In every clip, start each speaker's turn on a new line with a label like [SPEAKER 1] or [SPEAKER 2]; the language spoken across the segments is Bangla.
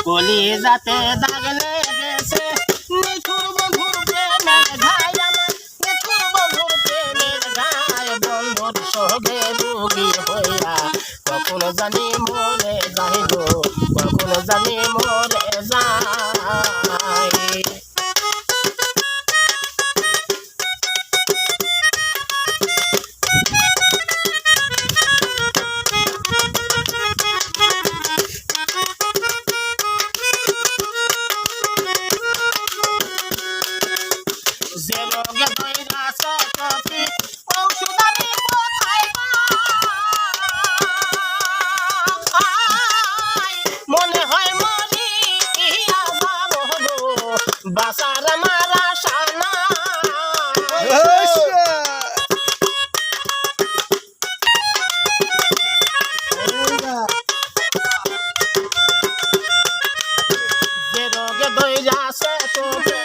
[SPEAKER 1] কলিজাতে দাগ লেগেছে নিঠুর বন্ধুর প্রেমের ঘাই আমার নিঠুর বন্ধুর প্রেমের ঘাই বন্ধুর সঙ্গে রোগী হইয়া কখন জানি মরে যাই গো কখন জানি মরে যাই যে রোগে ধইরাছে কফি ঔষধ আমি কোথায় পাই মনে হয় মরি যাব গো বাসার আমার আশা নাই যে রোগে ধইরাছে কফি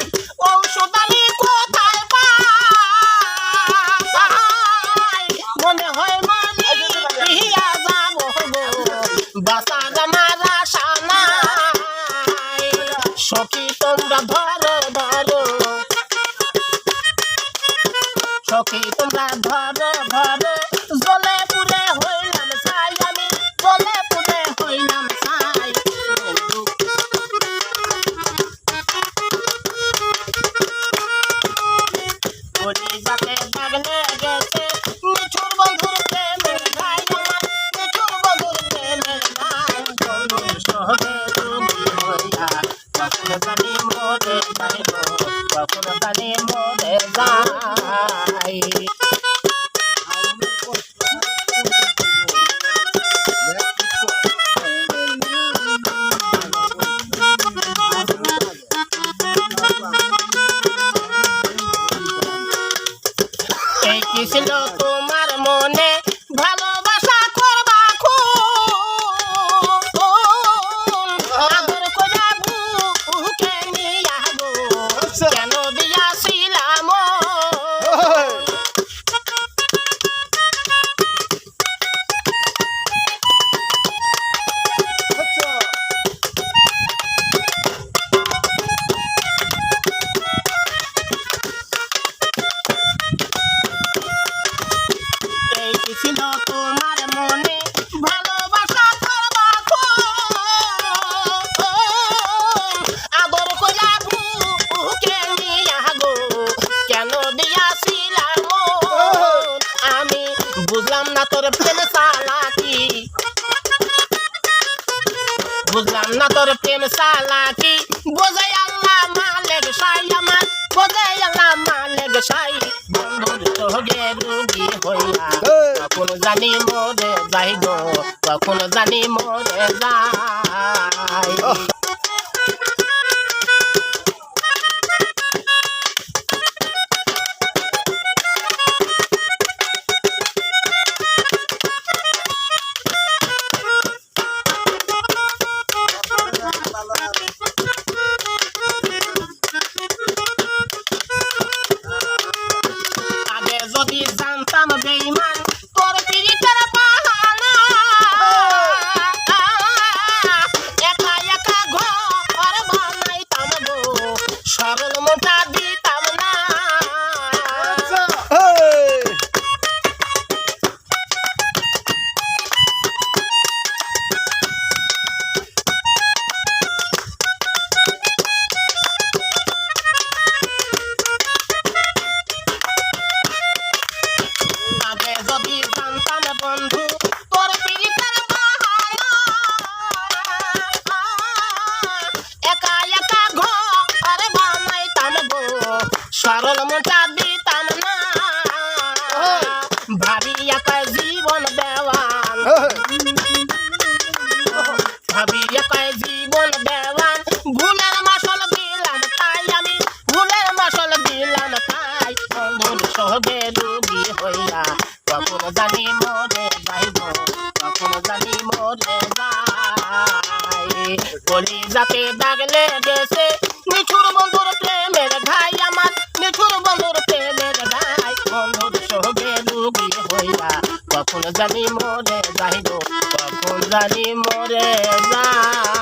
[SPEAKER 1] ঔষধ আমি কোথায় পাই মনে হয় মরিয়া যাব গো বাসার আমার আশা নাই সখী তোমরা ধরো ধরো সখী তোমরা ধরো ধরো জলে পুরে হইলাম ছাই আমি জলে পুরে হইলাম ছাই কলিজাতে দাগ লেগেছে নিঠুর বন্ধুর প্রেমের ঘাই আমার নিঠুর বন্ধুর প্রেমের ঘাই বন্ধুর সঙ্গে রোগী হইয়া কখন জানি মরে যাই গো কখন জানি মরে যাই এই কি ছিল তোমার মনে ভালোবাসা করবা খুব আদর কইরা বুকে নিয়া গো কেন দিয়াছিলাম এই কি ছিল তোমার মনে ভালোবাসা করবা খুব আদর কইরা বুকে নিয়া গো কেন দিয়াছিলাম আমি বুঝলাম না তোর প্রেম চালাকি বুঝলাম না তোর প্রেম চালাকি বোঝাই আল্লাহ মালের সাই আমার বোঝাই আল্লাহ মালের সাই বন্ধুর সঙ্গে রোগী হইয়া কখন জানি মরে যাই গো কখন জানি মরে যাই আগে যদি জানতাম বেঈমান তোর পিরিতের বাহানা একা একা ঘর বানাইতাম গো সরল মোটা দিতাম না আগে যদি জানতাম বন্ধু তোর পিরিতের বাহানা একা একা ঘর বানাইতাম গো সরল মোটা দিতাম না ভাবি একা জীবন দেওয়ান ভাবি একা জীবন দেওয়ান ভুলের মাসল দিলাম তাই আমি ভুলের মাসল দিলাম তাই বন্ধুর সঙ্গে রোগী হইয়া কখন জানি মরে যাই গো কখন জানি মরে যাই কলিজাতে দাগ লেগেছে নিঠুর বন্ধুর প্রেমের ঘাই আমার নিঠুর বন্ধুর প্রেমের ঘাই বন্ধুর সঙ্গে রোগী হইয়া কখন জানি মরে যাই গো কখন জানি মরে যাই।